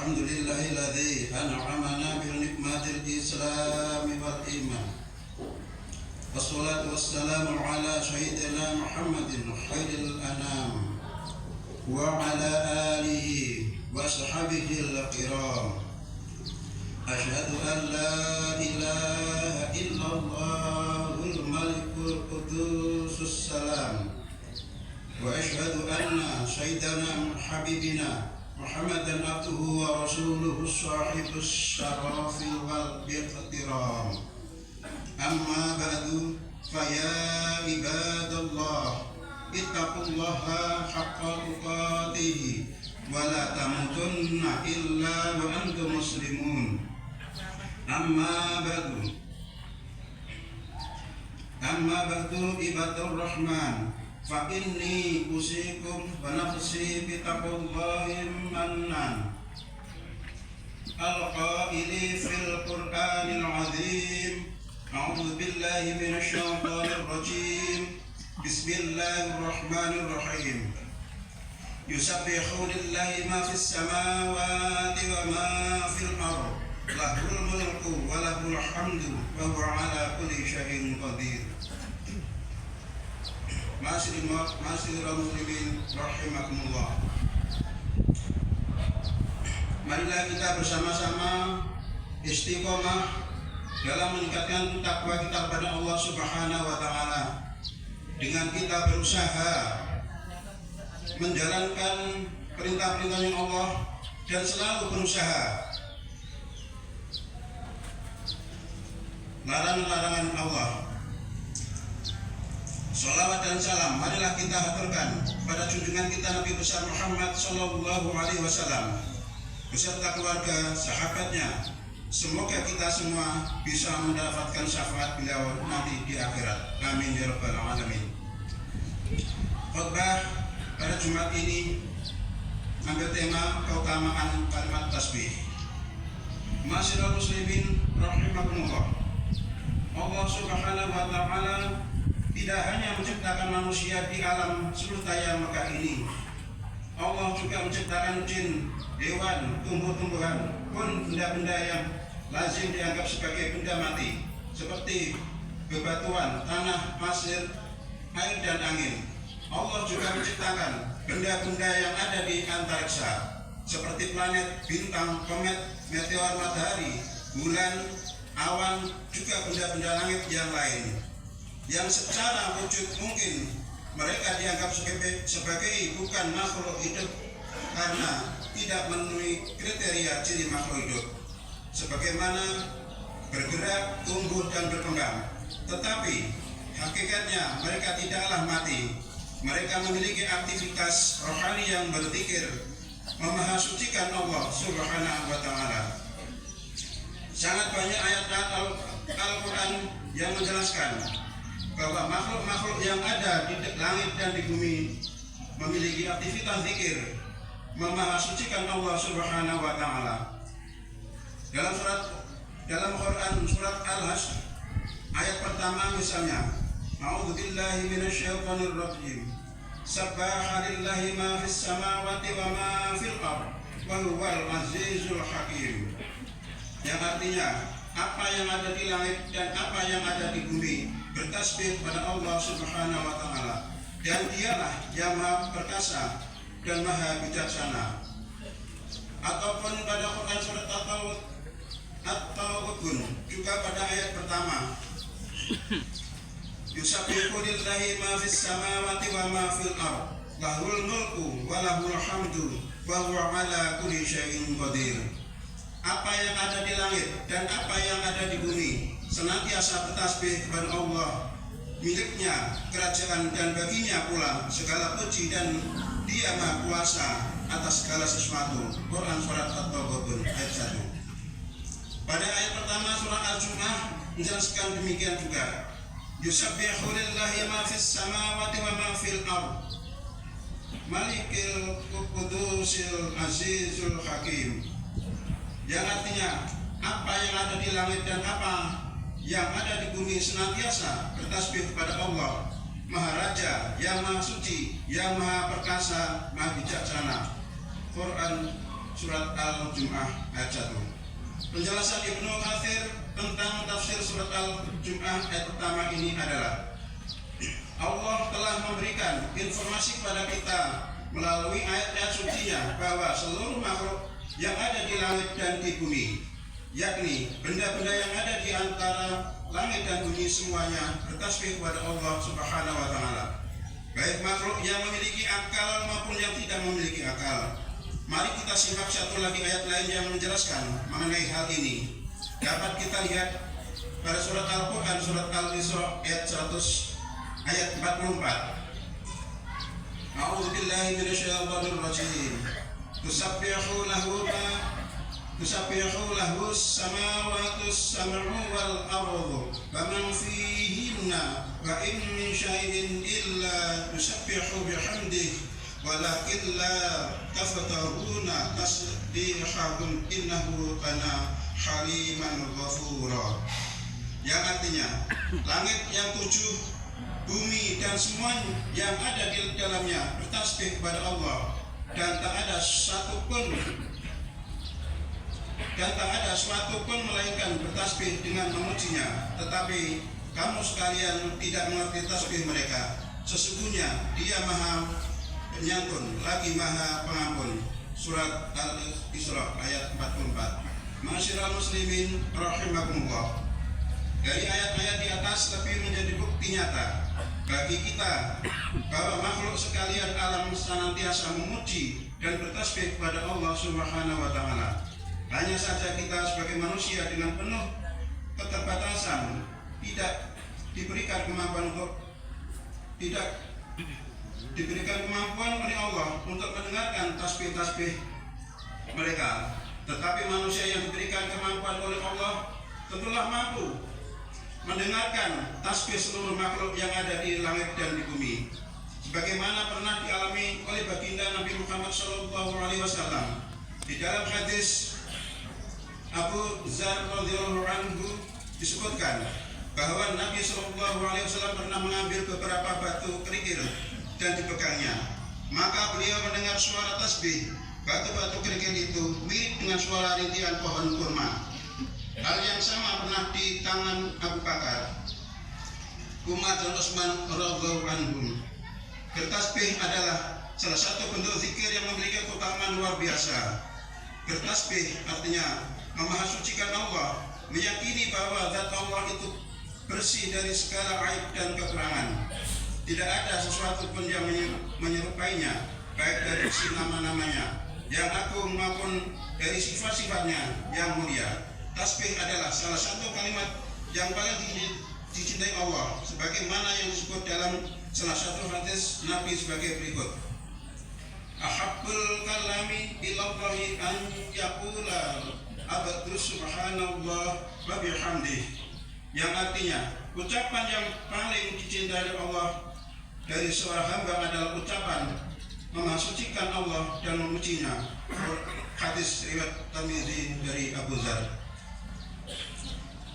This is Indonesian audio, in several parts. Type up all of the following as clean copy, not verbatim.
الحمد لله الذي أنعمنا بنعمة الإسلام والإيمان. والصلاة والسلام على سيدنا محمد خير الأنام وعلى آله وصحبه الكرام. أشهد أن لا إله إلا الله الملك القدوس السلام، وأشهد أن سيدنا حبيبنا محمدا عبده ورسوله صاحب الشرف والاحترام. أما بعد فيا عباد الله اتقوا الله حق تقاته ولا تموتن إلا وأنتم مسلمون. أما بعد عباد الرحمن، فإني أوصيكم ونفسي بتقوى الله المنان القائل في القرآن العظيم: أعوذ بالله من الشيطان الرجيم، بسم الله الرحمن الرحيم. يسبح لله ما في السماوات وما في الأرض، له الملك وله الحمد وهو على كل شيء قدير. Ma'asyiral muslimin rahimakumullah. Marilah kita bersama-sama istiqomah dalam meningkatkan takwa kita kepada Allah Subhanahu wa taala dengan kita berusaha menjalankan perintah-perintahnya Allah dan selalu berusaha larangan-larangan Allah. Salawat dan salam marilah kita haturkan pada junjungan kita Nabi besar Muhammad sallallahu alaihi wasallam beserta keluarga, sahabatnya. Semoga kita semua bisa mendapatkan syafaat beliau nanti di akhirat. Amin ya rabbal alamin. Khutbah pada Jumat ini ambil tema keutamaan kalimat tasbih. Ma'asyiral muslimin rahimakumullah. Allah Subhanahu wa taala tidak hanya menciptakan manusia di alam seluruh daya Mekah ini, Allah juga menciptakan jin, hewan, tumbuh-tumbuhan, pun benda-benda yang lazim dianggap sebagai benda mati, seperti bebatuan, tanah, pasir, air dan angin. Allah juga menciptakan benda-benda yang ada di antariksa, seperti planet, bintang, komet, meteor, matahari, bulan, awan, juga benda-benda langit yang lain, yang secara wujud mungkin mereka dianggap sebagai bukan makhluk hidup karena tidak memenuhi kriteria ciri makhluk hidup, sebagaimana bergerak, tumbuh, dan berkembang. Tetapi hakikatnya mereka tidaklah mati. Mereka memiliki aktivitas rohani yang berzikir, memahasucikan Allah Subhanahu wa taala. Sangat banyak ayat-ayat Al-Quran yang menjelaskan bahwa makhluk-makhluk yang ada di langit dan di bumi memiliki aktivitas zikir, memahasucikan Allah Subhanahu wa taala. Dalam Quran surat Al-Hasr ayat pertama misalnya, A'udzu billahi minasyaitonir rajim. Sabbaha lillahi ma fis samawati wa ma fil ardh wa huwal azizul hakim. Yang artinya, apa yang ada di langit dan apa yang ada di bumi bertasbih kepada Allah Subhanahu wa taala, dan dialah yang Maha Perkasa dan Maha Bijaksana. Ataupun pada Quran surat At-Tawbun juga pada ayat pertama, Yusabbihu lillahi ma fis samawati wa ma fil ardh, lahul mulku wa lahul hamdu wa huwa ala kulli syai'in qadir. Apa yang ada di langit dan apa yang ada di bumi senantiasa bertasbih kepada Allah, miliknya kerajaan dan baginya pula segala puji, dan Dia Maha Kuasa atas segala sesuatu. Quran surat At-Tawbun ayat 1. Pada ayat pertama surat Al-Jumu'ah menjelaskan demikian juga. Yusabbihu lillahi ma fis samawati wa ma fil ardh, Malikil Qudusil Azizul Hakim. Yang artinya, apa yang ada di langit dan apa yang ada di bumi senantiasa bertasbih kepada Allah, Maharaja yang Maha Suci, yang Maha Perkasa, Maha Bijaksana. Quran surat Al-Jum'ah ayat 1. Penjelasan Ibnu Katsir tentang tafsir surat Al-Jum'ah ayat pertama ini adalah Allah telah memberikan informasi kepada kita melalui ayat-ayat sucinya bahwa seluruh makhluk yang ada di langit dan di bumi, yakni benda-benda yang ada di antara langit dan bumi, semuanya bertasbih kepada Allah Subhanahu wa Ta'ala, baik makhluk yang memiliki akal maupun yang tidak memiliki akal. Mari kita simak satu lagi ayat lain yang menjelaskan mengenai hal ini. Dapat kita lihat pada surat Al-Quran, surat Al-Isra ayat 100 ayat 44. A'udzubillahi minasyaitonir rajim. Tusabbihu lahu samawati sab'u wal ardu wa man fihinna wa in min syai'in illa tusabbihu bihamdihi walakin la tafqahuna tasbihahum innahu kana haliman ghafura. Yang artinya langit yang 7, bumi dan semua yang ada di dalamnya bertasbih kepada Allah, dan tak ada suatu pun melainkan bertasbih dengan memujinya. Tetapi kamu sekalian tidak mengerti tasbih mereka. Sesungguhnya Dia Maha Penyantun lagi Maha Pengampun. Surat Al-Isra ayat 44. Ma'asyiral muslimin rahimakumullah. Dari ayat-ayat di atas lebih menjadi bukti nyata bagi kita bahwa makhluk sekalian alam senantiasa memuji dan bertasbih kepada Allah Subhanahu wa Ta'ala. Hanya saja kita sebagai manusia dengan penuh keterbatasan tidak diberikan kemampuan oleh Allah untuk mendengarkan tasbih-tasbih mereka. Tetapi manusia yang diberikan kemampuan oleh Allah tentulah mampu mendengarkan tasbih seluruh makhluk yang ada di langit dan di bumi, sebagaimana pernah dialami oleh baginda Nabi Muhammad SAW. Di dalam hadis Abu Dzar radhiyallahu anhu disebutkan bahwa Nabi SAW pernah mengambil beberapa batu kerikil dan dipegangnya. Maka beliau mendengar suara tasbih. Batu-batu kerikil itu mirip dengan suara rintihan pohon kurma. Hal yang sama pernah di tangan Abu Bakar, Umar dan Utsman radhiyallahu anhum. Bertasbih adalah salah satu bentuk zikir yang memiliki keutamaan luar biasa. Bertasbih artinya memahasucikan Allah, meyakini bahwa zat Allah itu bersih dari segala aib dan kekurangan. Tidak ada sesuatu pun yang menyerupainya, baik dari sisi nama-namanya yang agung maupun dari sifat-sifatnya yang mulia. Tasbih adalah salah satu kalimat yang paling dicintai Allah, sebagaimana yang disebut dalam salah satu hadis Nabi sebagai berikut: Ahabbul kalami ilallahi an yaqula abdu subhanallah wa bihamdih. Yang artinya ucapan yang paling dicintai Allah dari seorang hamba adalah ucapan memasucikan Allah dan memujinya. Hadis riwayat Tirmidzi dari Abu Dzar.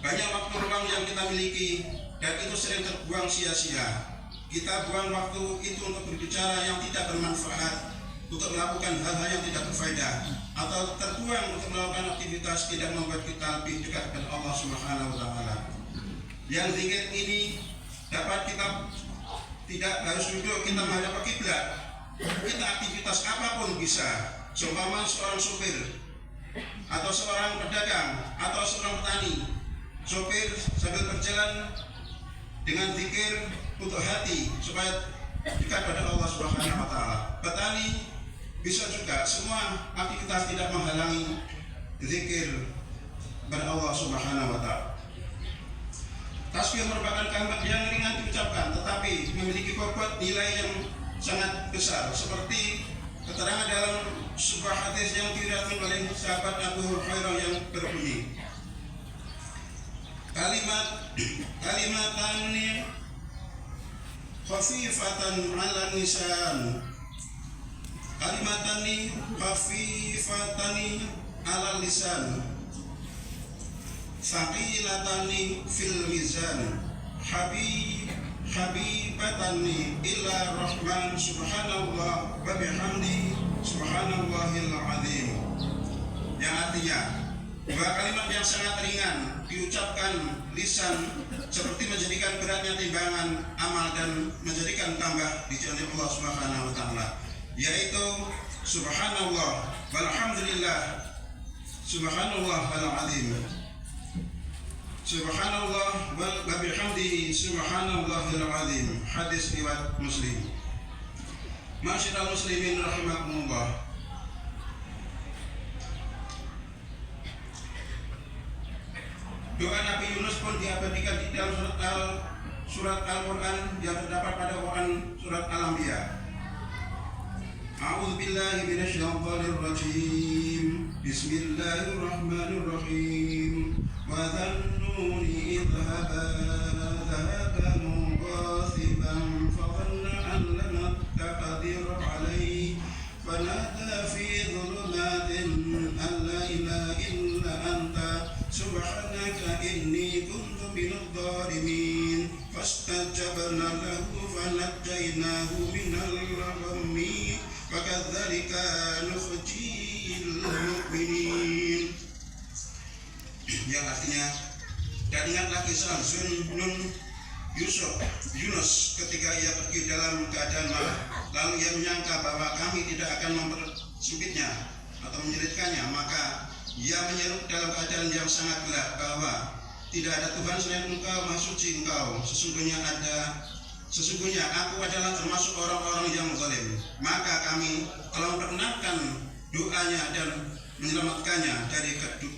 Banyak waktu luang yang kita miliki dan itu sering terbuang sia-sia. Kita buang waktu itu untuk berbicara yang tidak bermanfaat, untuk melakukan hal-hal yang tidak berfaedah, atau terbuang untuk melakukan aktivitas tidak membuat kita lebih dekat dengan Allah Subhanahu wa Ta'ala. Yang zikir ini dapat kita tidak harus duduk kita menghadap kiblat. Kita aktivitas apapun bisa. Seumpama seorang supir atau seorang pedagang atau seorang petani, sopir sambil berjalan dengan zikir untuk hati supaya dekat pada Allah Subhanahu wa Ta'ala. Petani bisa juga, semua aktivitas tidak menghalangi zikir kepada Allah Subhanahu wa Ta'ala. Tasbih merupakan kalimat yang ringan diucapkan tetapi memiliki bobot nilai yang sangat besar, seperti keterangan dalam sebuah hadis yang diriwayatkan oleh sahabat Abu Hurairah yang berbunyi: kalimatani khafifatan 'ala lisan, kalimatani khafifatani 'ala lisan, saqilatani fil mizan, habibatani ila rahman subhanallah wa bihamdi subhanallahil azim. artinya bahwa kalimat yang sangat ringan diucapkan lisan seperti menjadikan beratnya timbangan amal dan menjadikan tambah di jalan Allah Subhanahu wa taala, yaitu subhanallah walhamdulillah subhanallah wal azim subhanallah wa bihamdihi subhanallahil azim. Hadis riwayat Muslim. Ma'asyiral muslimin rahimakumullah. Doa Nabi Yunus pun diabadikan di dalam surat Al-Quran yang terdapat pada Quran surat Al-Anbiya. A'udzu billahi minasyaitonir rajim. Bismillahirrahmanirrahim. Wa dhannuni idh dhahaba mughasiban fa dhanna an lam taqdir alayhi fanada fi dhulumatin an la ilaha illa anta subhanaka inni kuntu minadh dhalimin fastajabna lahu fanajjaynahu minal ghammi wa kadzalika nukhjil mu'minin. Yang artinya, dan ingatlah kisah Zunnun Yunus ketika ia pergi dalam keadaan marah, lalu ia menyangka bahwa kami tidak akan mempersempitnya atau menyulitkannya, maka ia menyeru dalam keadaan yang sangat gelap bahwa tidak ada Tuhan selain Engkau, Maha Suci Engkau. Sesungguhnya aku adalah termasuk orang-orang yang zalim. Maka kami telah memperkenankan doanya dan menyelamatkannya dari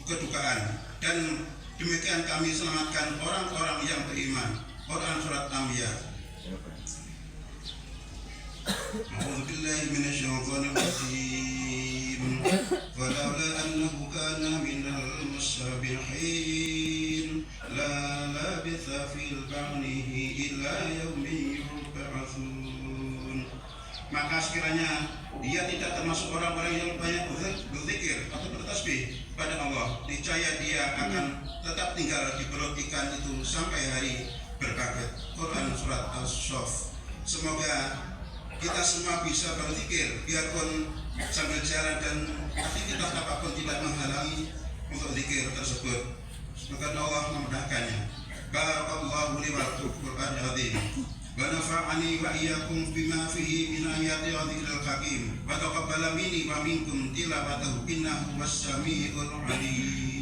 kedukaan. Dan demikian kami selamatkan orang-orang yang beriman. Quran surat Anbiya. A'udzu billahi minasyaitonir rajim. Walaula annahu kana minal musabbihin la labitha fil bahrihi illa yaumin yub'atsun. Maka sekiranya dia tidak termasuk orang-orang yang banyak berzikir atau bertasbih pada Allah, niscaya dia akan tetap tinggal di perut ikan itu sampai hari berbangkit. Quran surat As-Saff. Semoga kita semua bisa berzikir biarpun sambil jalan dan aktivitas apapun tidak menghalangi untuk zikir tersebut. Semoga Allah memudahkannya. Barakallahu li wa lakum fil Qur'anil azim. Wa nafa'ani wa iyyakum bima fihi min ayati dzikral hakim. Wa taqabbala minni wa minkum tilawatahu innahu was-sami'ul 'alim.